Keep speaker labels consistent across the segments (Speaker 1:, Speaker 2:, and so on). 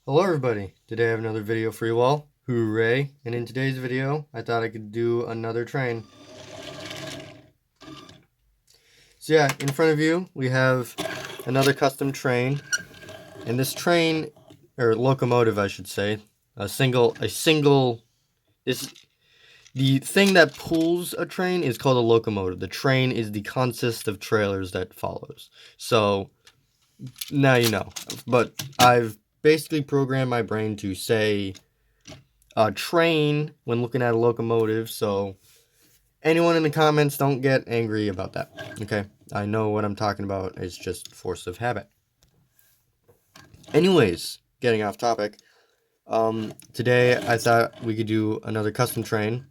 Speaker 1: Hello everybody, today I have another video for you all. Hooray! And in today's video, I thought I could do another train. So yeah, in front of you, we have another custom train. And this train, or locomotive I should say, is the thing that pulls a train is called a locomotive. The train is the consist of trailers that follows. So, now you know. But I've basically programmed my brain to say train when looking at a locomotive, so anyone in the comments, don't get angry about that. Okay, I know what I'm talking about. It's just force of habit. Anyways, getting off topic, today I thought we could do another custom train.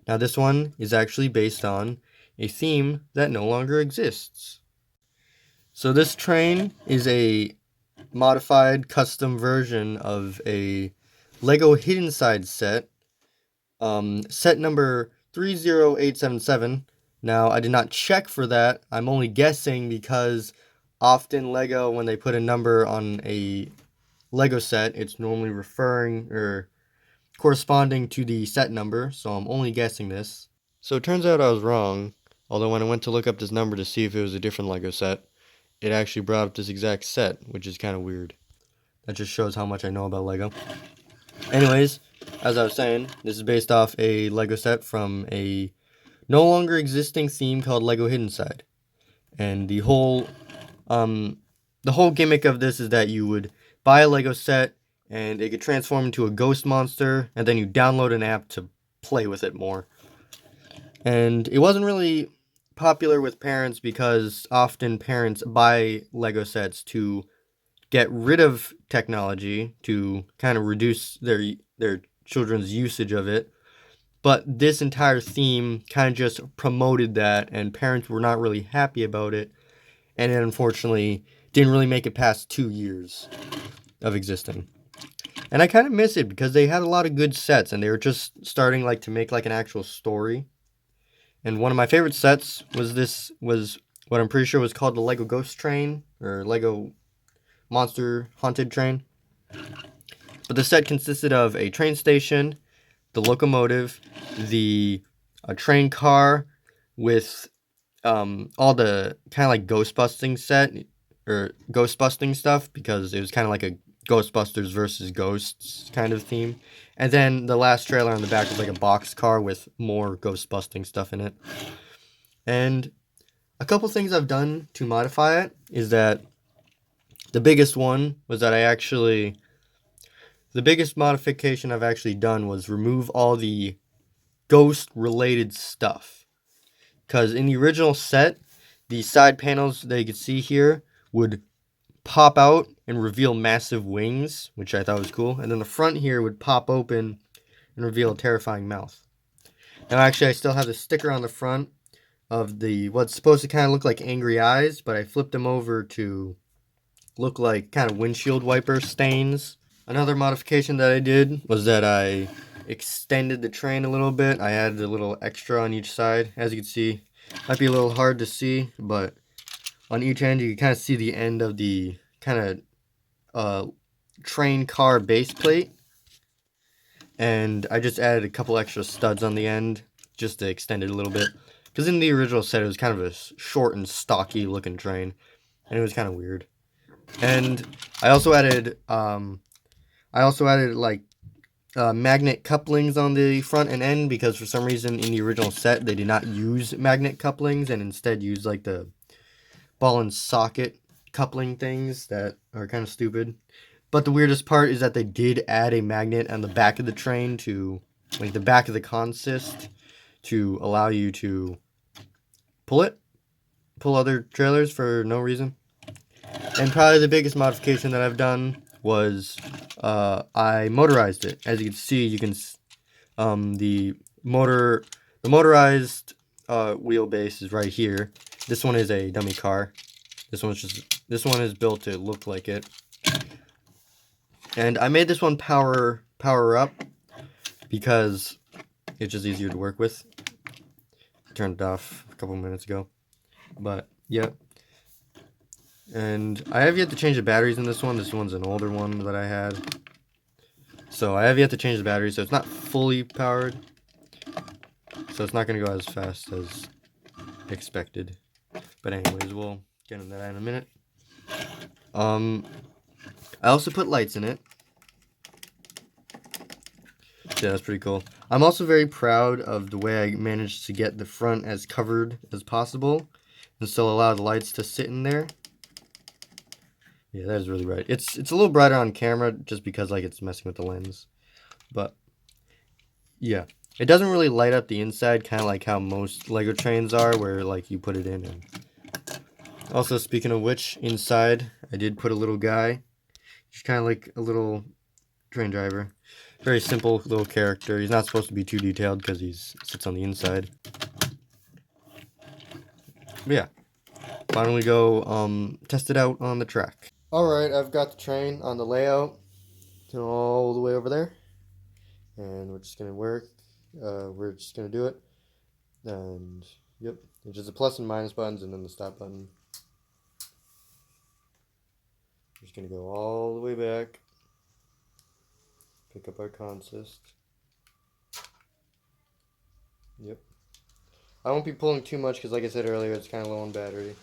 Speaker 1: Now this one is actually based on a theme that no longer exists. So this train is a modified custom version of a Lego Hidden Side set, set number 30877. Now, I did not check for that. I'm only guessing because often Lego, when they put a number on a Lego set, it's normally referring or corresponding to the set number, so I'm only guessing this. So it turns out I was wrong, although when I went to look up this number to see if it was a different Lego set, it actually brought up this exact set, which is kind of weird. That just shows how much I know about Lego. Anyways, as I was saying, this is based off a Lego set from a no longer existing theme called Lego Hidden Side. And the whole gimmick of this is that you would buy a Lego set and it could transform into a ghost monster, and then you download an app to play with it more. And it wasn't really popular with parents because often parents buy Lego sets to get rid of technology to kind of reduce their children's usage of it. But this entire theme kind of just promoted that, and parents were not really happy about it, and it unfortunately didn't really make it past 2 years of existing. And I kind of miss it because they had a lot of good sets, and they were just starting to make an actual story. And one of my favorite sets was what I'm pretty sure was called the Lego Ghost Train, or Lego Monster Haunted Train. But the set consisted of a train station, the locomotive, the train car with all the kind of like ghost busting set or ghost busting stuff, because it was kind of like a Ghostbusters versus Ghosts kind of theme. And then the last trailer on the back was like a box car with more ghost busting stuff in it. And a couple things I've done to modify it is that the biggest one was that the biggest modification I've actually done was remove all the ghost related stuff. Because in the original set, the side panels that you can see here would pop out and reveal massive wings, which I thought was cool. And then the front here would pop open and reveal a terrifying mouth. Now actually I still have the sticker on the front of the what's supposed to kind of look like angry eyes, but I flipped them over to look like kind of windshield wiper stains. Another modification that I did was that I extended the train a little bit. I added a little extra on each side. As you can see, might be a little hard to see, but on each end you can kind of see the end of the kind of train car base plate. And I just added a couple extra studs on the end just to extend it a little bit. Because in the original set it was kind of a short and stocky looking train, and it was kind of weird. And I also added magnet couplings on the front and end, because for some reason in the original set they did not use magnet couplings and instead used like the ball and socket coupling things that are kind of stupid. But the weirdest part is that they did add a magnet on the back of the train to, like, the back of the consist to allow you to pull other trailers for no reason. And probably the biggest modification that I've done was I motorized it. As you can see, the motorized wheelbase is right here. This one is a dummy car. This one is built to look like it. And I made this one power up because it's just easier to work with. I turned it off a couple minutes ago. But yeah. And I have yet to change the batteries in this one. This one's an older one that I had. So I have yet to change the battery, so it's not fully powered. So it's not going to go as fast as expected. But anyways, we'll get into that in a minute. I also put lights in it. Yeah, that's pretty cool. I'm also very proud of the way I managed to get the front as covered as possible and still allow the lights to sit in there. Yeah, that is really bright. It's a little brighter on camera just because like it's messing with the lens. But yeah, it doesn't really light up the inside, kind of like how most Lego trains are, where like you put it in. And also, speaking of which, inside I did put a little guy. He's kind of like a little train driver. Very simple little character. He's not supposed to be too detailed because he sits on the inside. But yeah, why don't we go test it out on the track? Alright, I've got the train on the layout all the way over there. And we're just going to work. We're just going to do it. And yep, it's just the plus and minus buttons and then the stop button. We're just going to go all the way back. Pick up our consist. Yep. I won't be pulling too much because like I said earlier, it's kind of low on battery.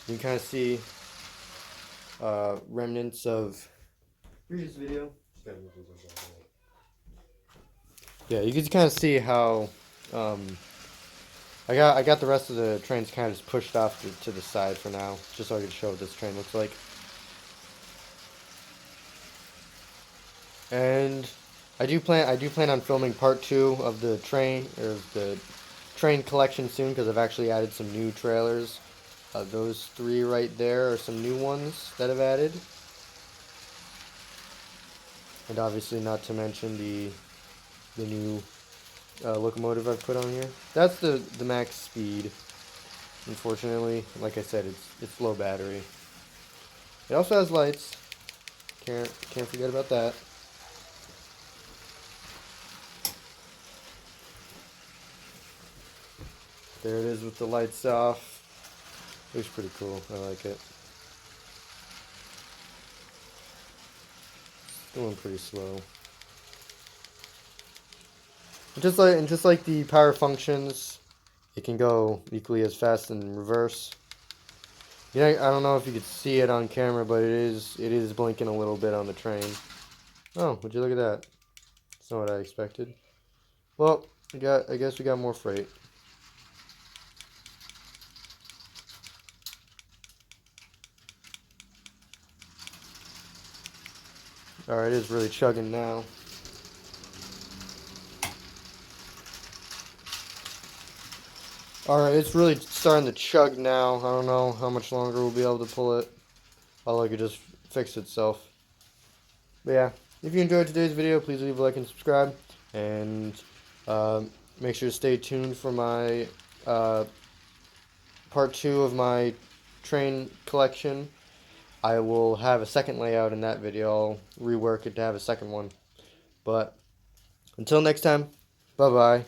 Speaker 1: You can kind of see remnants of previous video. Yeah, you can kind of see how I got the rest of the trains kind of just pushed off to the side for now, just so I can show what this train looks like. And I do plan on filming part 2 of the train collection soon because I've actually added some new trailers. Those 3 right there are some new ones that I've added. And obviously not to mention the new locomotive I've put on here. That's the max speed. Unfortunately, like I said, it's low battery. It also has lights. Can't forget about that. There it is with the lights off. Looks pretty cool. I like it. Going pretty slow. And just like the power functions, it can go equally as fast in reverse. Yeah, I don't know if you could see it on camera, but it is blinking a little bit on the train. Oh, would you look at that? That's not what I expected. Well, I guess we got more freight. Alright, it is really chugging now. Alright, it's really starting to chug now. I don't know how much longer we'll be able to pull it. I'll like it just fix itself. But yeah, if you enjoyed today's video, please leave a like and subscribe. And make sure to stay tuned for my part 2 of my train collection. I will have a second layout in that video. I'll rework it to have a second one. But until next time, bye-bye.